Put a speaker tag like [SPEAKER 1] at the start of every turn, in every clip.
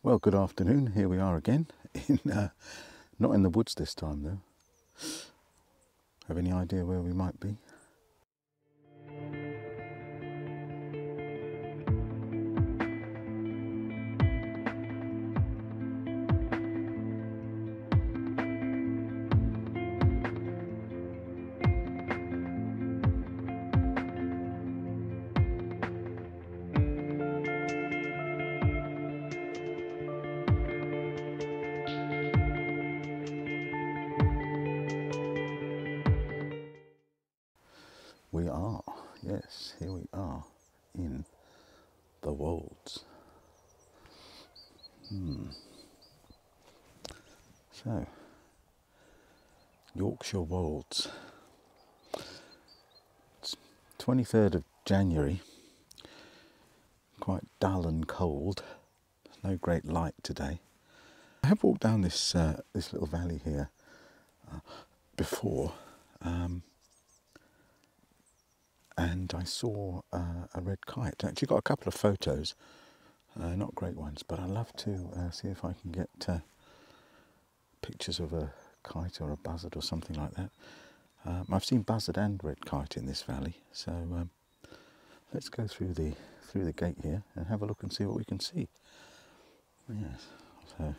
[SPEAKER 1] Well, good afternoon. Here we are again. Not in the woods this time, though. Have any idea where we might be? We are, yes, here we are in the Wolds. So, Yorkshire Wolds. It's 23rd of January, quite dull and cold. There's no great light today. I have walked down this this little valley here before, and I saw a red kite. I actually got a couple of photos, not great ones, but I'd love to see if I can get pictures of a kite or a buzzard or something like that. I've seen buzzard and red kite in this valley, so let's go through the gate here and have a look and see what we can see. Yes, so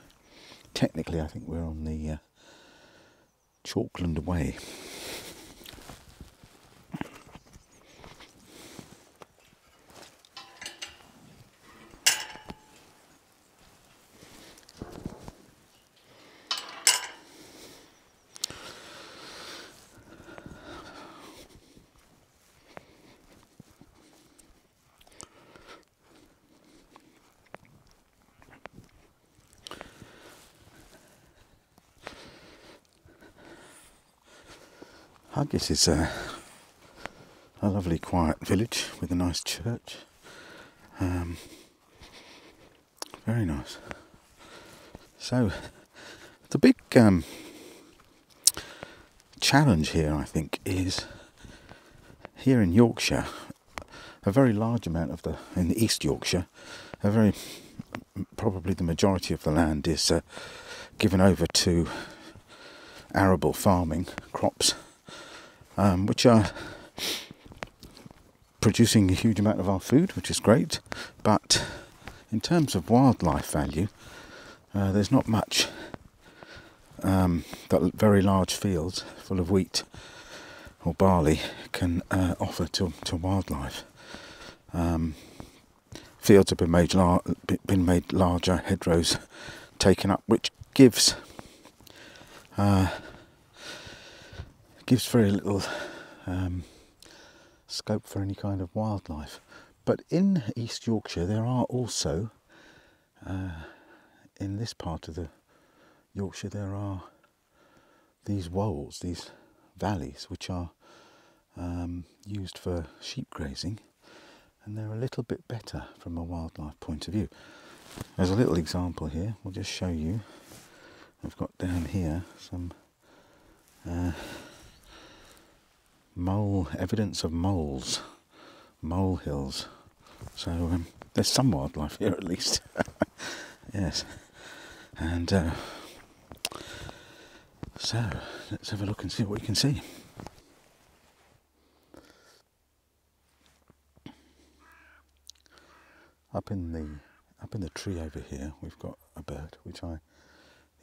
[SPEAKER 1] technically I think we're on the Chalkland Way. Haggis is a lovely quiet village with a nice church. Very nice. So the big challenge here, I think, is here in Yorkshire, a very large amount of in the East Yorkshire, probably the majority of the land is given over to arable farming crops, which are producing a huge amount of our food, which is great, but in terms of wildlife value, there's not much that very large fields full of wheat or barley can offer to wildlife. Fields have been made larger, hedgerows taken up, which gives very little scope for any kind of wildlife. But in East Yorkshire there are also, in this part of the Yorkshire, there are these wolds, these valleys, which are used for sheep grazing, and they're a little bit better from a wildlife point of view. There's a little example here, we'll just show you. I've got down here some evidence of moles, mole hills. So there's some wildlife here at least. Yes, and so let's have a look and see what we can see. Up in the tree over here, we've got a bird which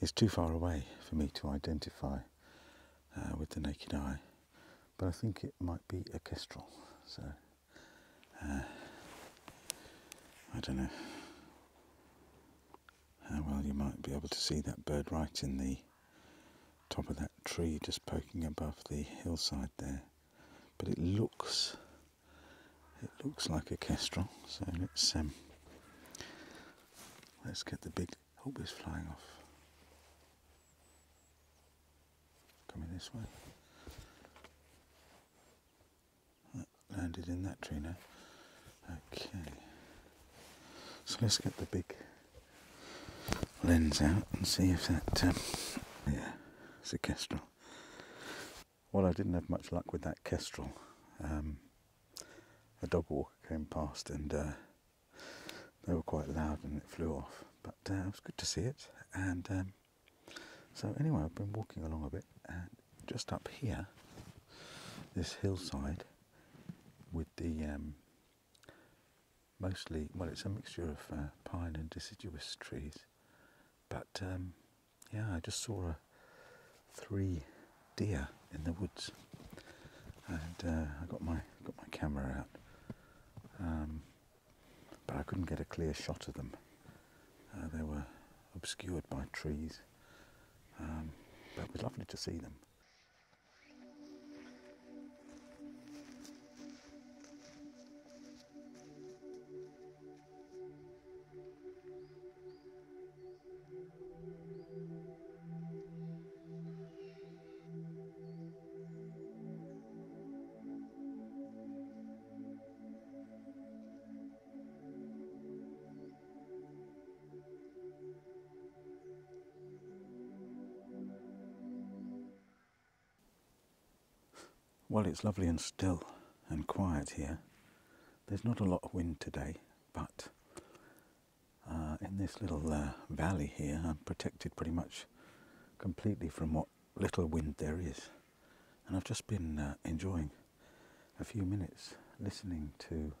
[SPEAKER 1] is too far away for me to identify with the naked eye, but I think it might be a kestrel. So I don't know how well you might be able to see that bird right in the top of that tree, just poking above the hillside there. But it looks like a kestrel. So let's get the big. Oh, it's flying off. Coming this way. That landed in that tree now. Okay. So let's get the big lens out and see if that. Yeah, it's a kestrel. Well, I didn't have much luck with that kestrel. A dog walker came past and they were quite loud and it flew off. But it was good to see it. And so anyway, I've been walking along a bit, and just up here, this hillside with the mostly, well, it's a mixture of pine and deciduous trees. But yeah, I just saw 3 deer in the woods, and I got my camera out, but I couldn't get a clear shot of them. They were obscured by trees, but it was lovely to see them. Well, it's lovely and still and quiet here. There's not a lot of wind today, but in this little valley here, I'm protected pretty much completely from what little wind there is. And I've just been enjoying a few minutes listening to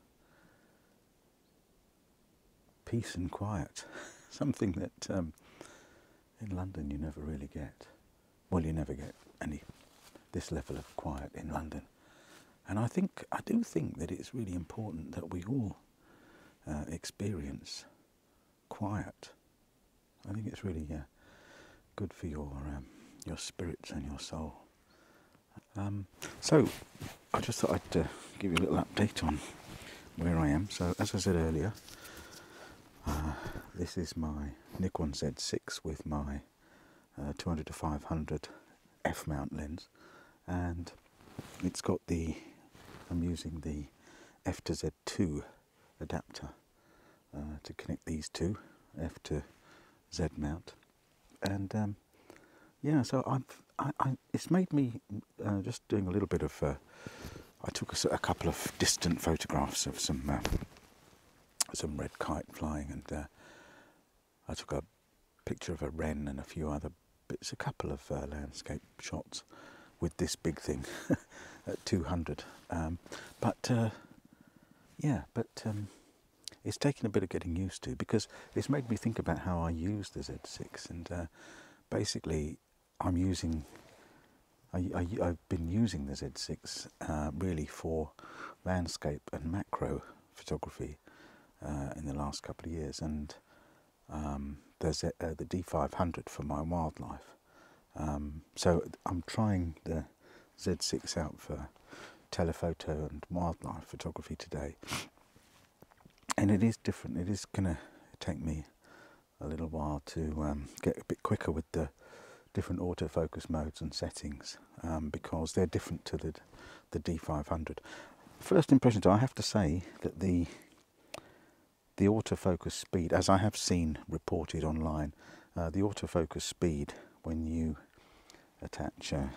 [SPEAKER 1] peace and quiet, something that in London you never really get. Well, you never get this level of quiet in London. And I do think that it's really important that we all experience quiet. I think it's really good for your spirits and your soul. So I just thought I'd give you a little update on where I am. So as I said earlier, this is my Nikon Z6 with my 200 to 500 F mount lens, and it's got I'm using the F to Z2 adapter to connect these two, F to Z mount. And yeah, so it's made me just doing a little bit of I took a couple of distant photographs of some red kite flying, and I took a picture of a wren and a few other bits, a couple of landscape shots with this big thing at 200. It's taken a bit of getting used to, because it's made me think about how I use the Z6, and basically I've been using the Z6 really for landscape and macro photography in the last couple of years, and there's the D500 for my wildlife. So I'm trying the Z6 out for telephoto and wildlife photography today, and it is different. It is going to take me a little while to get a bit quicker with the different autofocus modes and settings, because they're different to the D500. First impressions, I have to say that the autofocus speed, as I have seen reported online, the autofocus speed when you attach a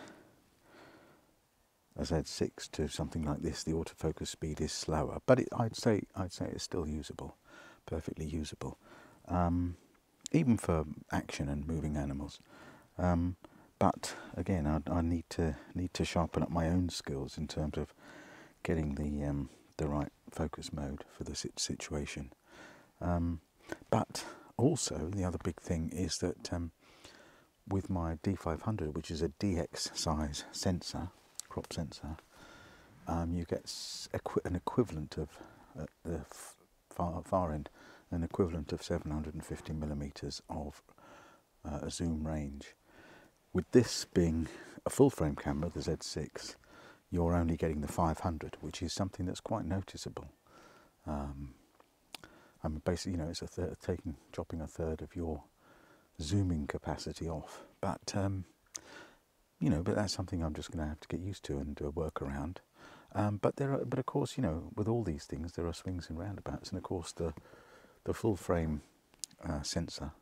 [SPEAKER 1] Z6 to something like this, the autofocus speed is slower, but I'd say it's still usable, perfectly usable, even for action and moving animals. But again, I need to sharpen up my own skills in terms of getting the right focus mode for the situation. But also the other big thing is that with my D500, which is a DX size sensor, crop sensor, you get an equivalent of, at the far end, an equivalent of 750 millimeters of zoom range. With this being a full frame camera, the Z6, you're only getting the 500, which is something that's quite noticeable. I mean, basically, it's chopping a third of your zooming capacity off. But but that's something I'm just going to have to get used to and do a workaround. But of course, with all these things, there are swings and roundabouts, and of course, the full frame sensor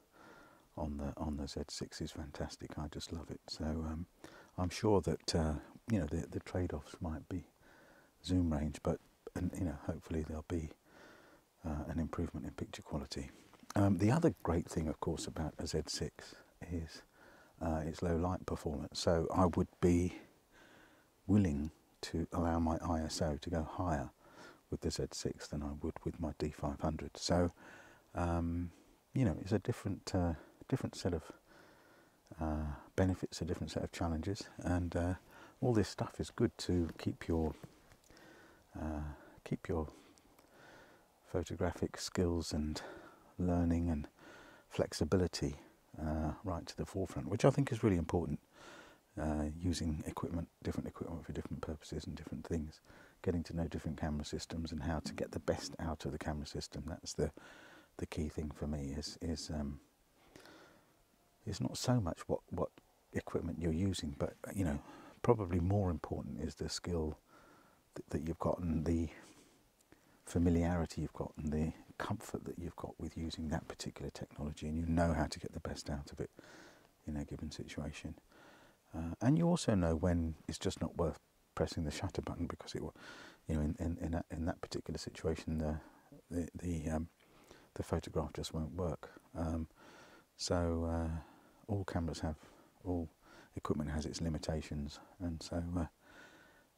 [SPEAKER 1] on the Z6 is fantastic. I just love it. So I'm sure that the trade-offs might be zoom range, but hopefully there'll be an improvement in picture quality. The other great thing, of course, about a Z6 is its low light performance. So I would be willing to allow my ISO to go higher with the Z6 than I would with my D500. So, you know, it's a different set of benefits, a different set of challenges, and all this stuff is good to keep your photographic skills and learning and flexibility right to the forefront, which I think is really important. Using different equipment for different purposes and different things, getting to know different camera systems and how to get the best out of the camera system. That's the key thing for me. Is not so much what equipment you're using, but you know, probably more important is the skill that you've got and the familiarity you've got and the comfort that you've got with using that particular technology, and you know how to get the best out of it in a given situation. And you also know when it's just not worth pressing the shutter button, because it will, you know, in that particular situation, the photograph just won't work. So all all equipment has its limitations, and so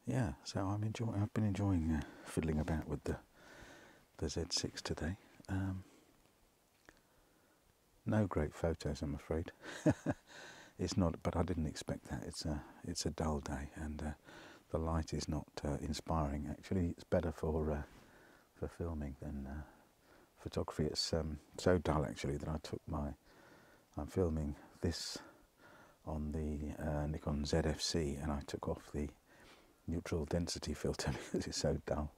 [SPEAKER 1] yeah. So I've been enjoying fiddling about with the Z6 today. No great photos, I'm afraid. It's not, but I didn't expect that. It's a dull day, and the light is not inspiring. Actually, it's better for filming than photography. It's so dull actually that I'm filming this on the Nikon ZFC, and I took off the neutral density filter because it's so dull.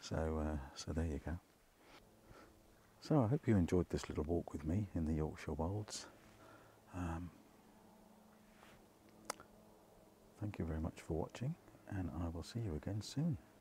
[SPEAKER 1] So there you go. So I hope you enjoyed this little walk with me in the Yorkshire Wolds. Thank you very much for watching, and I will see you again soon.